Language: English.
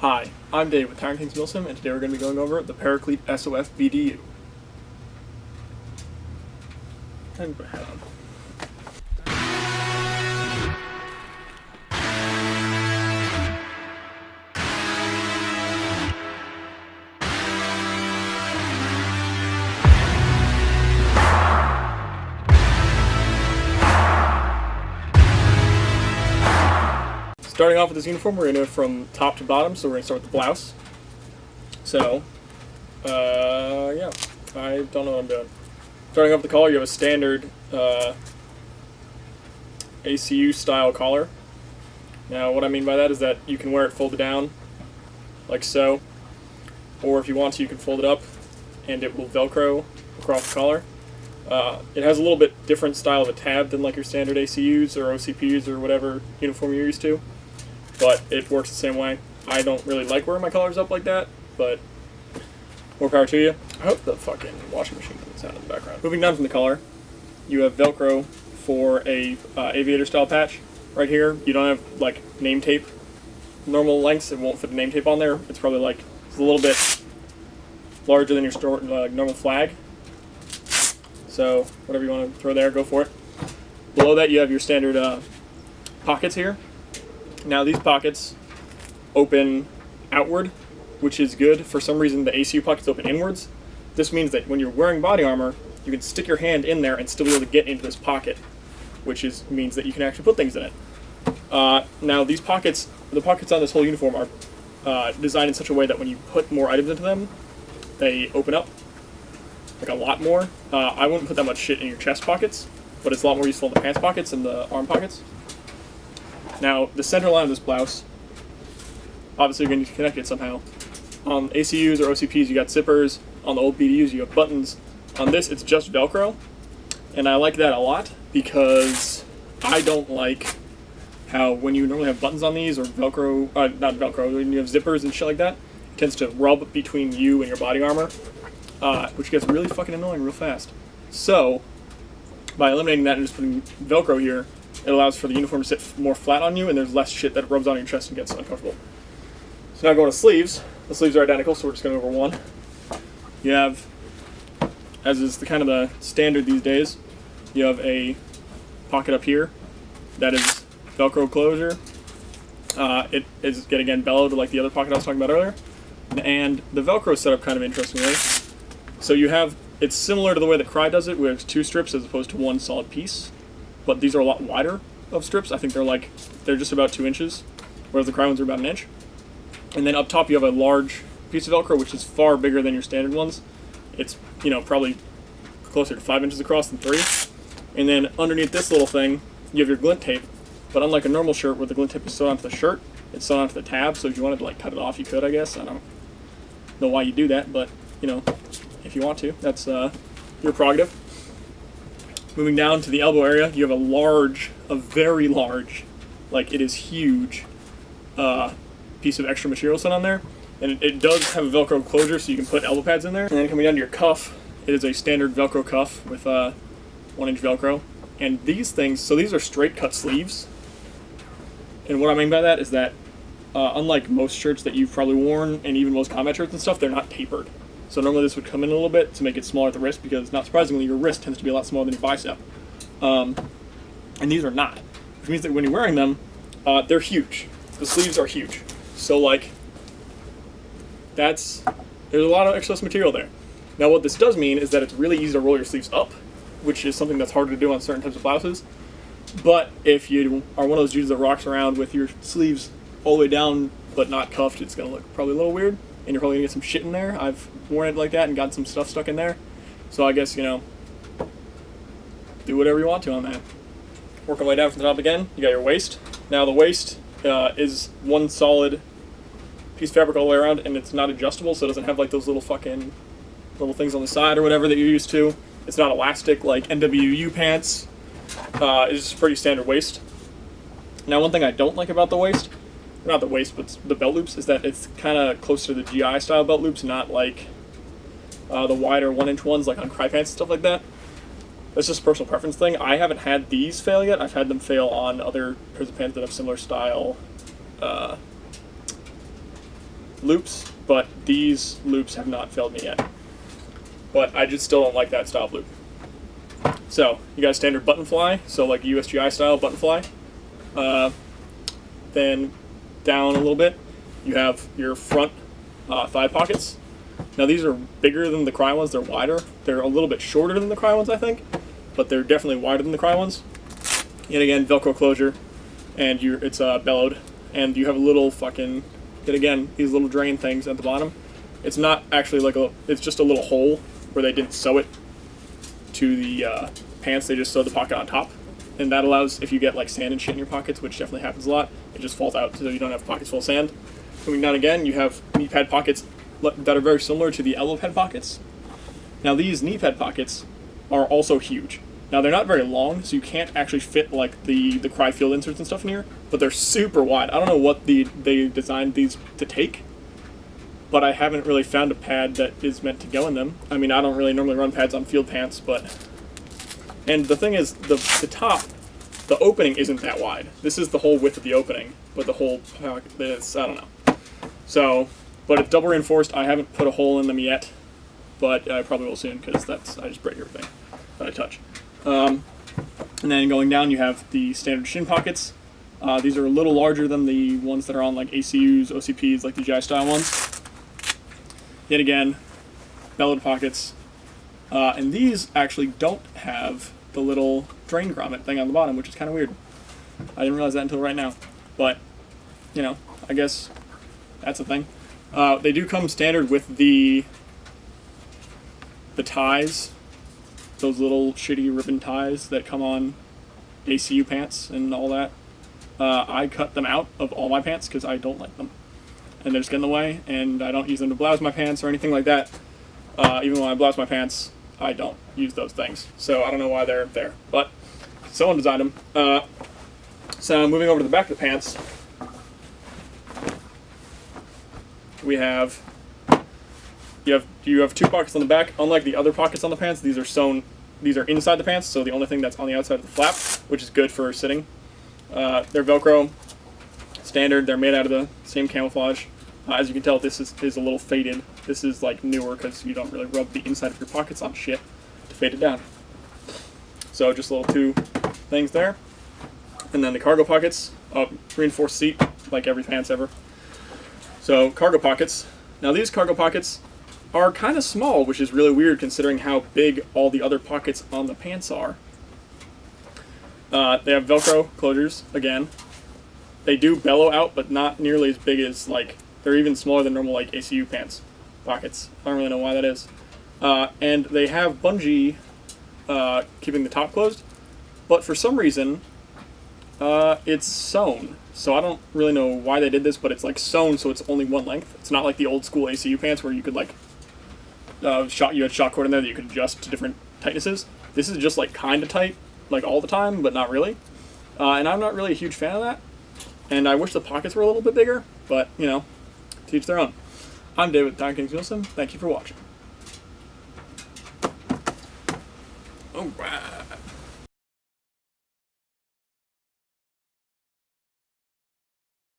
Hi, I'm Dave with Tyrant Milsim, and today we're going to be going over the Paraclete SOF BDU. And put a hat on. Starting off with this uniform, we're going to do it from top to bottom, so we're going to start with the blouse. So, yeah, I don't know what I'm doing. Starting off with the collar, you have a standard ACU style collar. Now, what I mean by that is that you can wear it folded down, like so, or if you want to, you can fold it up, and it will Velcro across the collar. It has a little bit different style of a tab than like your standard ACUs or OCPs or whatever uniform you're used to, but it works the same way. I don't really like wearing my collars up like that, but more power to you. I hope the fucking washing machine doesn't sound in the background. Moving down from the collar, you have Velcro for a aviator style patch right here. You don't have like name tape. Normal lengths, it won't fit a name tape on there. It's probably like it's a little bit larger than your normal flag. So whatever you want to throw there, go for it. Below that, you have your standard pockets here. Now these pockets open outward, which is good. For some reason, the ACU pockets open inwards. This means that when you're wearing body armor, you can stick your hand in there and still be able to get into this pocket, which means that you can actually put things in it. Now these pockets, the pockets on this whole uniform are designed in such a way that when you put more items into them, they open up like a lot more. I wouldn't put that much shit in your chest pockets, but it's a lot more useful in the pants pockets and the arm pockets. Now, the center line of this blouse, obviously you're going to need to connect it somehow. On ACUs or OCPs, you got zippers. On the old BDUs, you have buttons. On this, it's just Velcro, and I like that a lot because I don't like how when you normally have buttons on these or Velcro, not Velcro, when you have zippers and shit like that, it tends to rub between you and your body armor, which gets really fucking annoying real fast. So, by eliminating that and just putting Velcro here, it allows for the uniform to sit more flat on you, and there's less shit that rubs on your chest and gets uncomfortable. So now going to sleeves. The sleeves are identical, so we're just going to go over one. You have, as is the kind of the standard these days, you have a pocket up here that is Velcro closure. It is again bellowed like the other pocket I was talking about earlier, and the Velcro is set up kind of interestingly. So you have, it's similar to the way that Cry does it, where it's two strips as opposed to one solid piece. But these are a lot wider of strips. I think they're just about 2 inches, whereas the Cry ones are about 1 inch. And then up top you have a large piece of Velcro, which is far bigger than your standard ones. It's, probably closer to 5 inches across than 3. And then underneath this little thing, you have your glint tape. But unlike a normal shirt where the glint tape is sewn onto the shirt, it's sewn onto the tab. So if you wanted to like cut it off, you could, I guess. I don't know why you do that, but if you want to, that's your prerogative. Moving down to the elbow area, you have a very large, like it is huge, piece of extra material sewn on there. And it does have a Velcro closure, so you can put elbow pads in there. And then coming down to your cuff, it is a standard Velcro cuff with 1 inch Velcro. And these things, so these are straight cut sleeves. And what I mean by that is that, unlike most shirts that you've probably worn, and even most combat shirts and stuff, they're not tapered. So normally this would come in a little bit to make it smaller at the wrist, because not surprisingly your wrist tends to be a lot smaller than your bicep. And these are not, which means that when you're wearing them, they're huge. The sleeves are huge. So like, there's a lot of excess material there. Now what this does mean is that it's really easy to roll your sleeves up, which is something that's harder to do on certain types of blouses. But if you are one of those dudes that rocks around with your sleeves all the way down but not cuffed, it's going to look probably a little weird. And you're probably going to get some shit in there. I've worn it like that and got some stuff stuck in there. So I guess, do whatever you want to on that. Working my way down from the top again, you got your waist. Now the waist is one solid piece of fabric all the way around, and it's not adjustable, so it doesn't have like those little things on the side or whatever that you're used to. It's not elastic like NWU pants. It's just pretty standard waist. Now one thing I don't like about the waist, not the waist, but the belt loops, is that it's kind of close to the GI style belt loops, not like the wider 1 inch ones like on Cry pants and stuff like that. That's just a personal preference thing. I haven't had these fail yet. I've had them fail on other pairs of pants that have similar style loops, but these loops have not failed me yet. But I just still don't like that style of loop. So you got a standard button fly, so like USGI style button fly. Then down a little bit, you have your front thigh pockets. Now these are bigger than the Cry ones, they're wider. They're a little bit shorter than the Cry ones, I think, but they're definitely wider than the Cry ones. Yet again, Velcro closure, and it's bellowed, and you have a little fucking, yet again, these little drain things at the bottom. It's not actually like it's just a little hole where they didn't sew it to the pants, they just sewed the pocket on top. And that allows, if you get like sand and shit in your pockets, which definitely happens a lot, it just falls out so you don't have pockets full of sand. Moving down again, you have knee pad pockets that are very similar to the elbow pad pockets. Now these knee pad pockets are also huge. Now they're not very long, so you can't actually fit like the Cry field inserts and stuff in here, but they're super wide. I don't know what they designed these to take, but I haven't really found a pad that is meant to go in them. I mean, I don't really normally run pads on field pants, but... And the thing is, the top, the opening isn't that wide. This is the whole width of the opening, but the whole pocket, this, I don't know. So, but it's double reinforced. I haven't put a hole in them yet, but I probably will soon, because I just break everything that I touch. And then going down, you have the standard shin pockets. These are a little larger than the ones that are on like ACUs, OCPs, like the GI style ones. Yet again, bellowed pockets. And these actually don't have the little drain grommet thing on the bottom, which is kind of weird. I didn't realize that until right now. But, you know, I guess that's a thing. They do come standard with the ties, those little shitty ribbon ties that come on ACU pants and all that. I cut them out of all my pants because I don't like them. And they just get in the way, and I don't use them to blouse my pants or anything like that. Even when I blouse my pants, I don't use those things. So I don't know why they're there. But someone designed them. So moving over to the back of the pants, we have you have two pockets on the back. Unlike the other pockets on the pants, these are sewn. These are inside the pants, so the only thing that's on the outside of the flap, which is good for sitting. They're Velcro, standard. They're made out of the same camouflage. As you can tell, this is a little faded. This is like newer because you don't really rub the inside of your pockets on shit to fade it down. So just little two things there. And then the cargo pockets, reinforced seat, like every pants ever. So cargo pockets. Now these cargo pockets are kind of small, which is really weird considering how big all the other pockets on the pants are. They have Velcro closures, again. They do bellow out, but not nearly as big as, like, they're even smaller than normal, like, ACU pants pockets. I don't really know why that is. And they have bungee keeping the top closed, but for some reason, it's sewn. So I don't really know why they did this, but it's, like, sewn so it's only one length. It's not like the old school ACU pants where you could, like, you had shock cord in there that you could adjust to different tightnesses. This is just, like, kind of tight, like, all the time, but not really. And I'm not really a huge fan of that. And I wish the pockets were a little bit bigger, but, you know, to each their own. I'm David, Tyrant Milsim. Thank you for watching.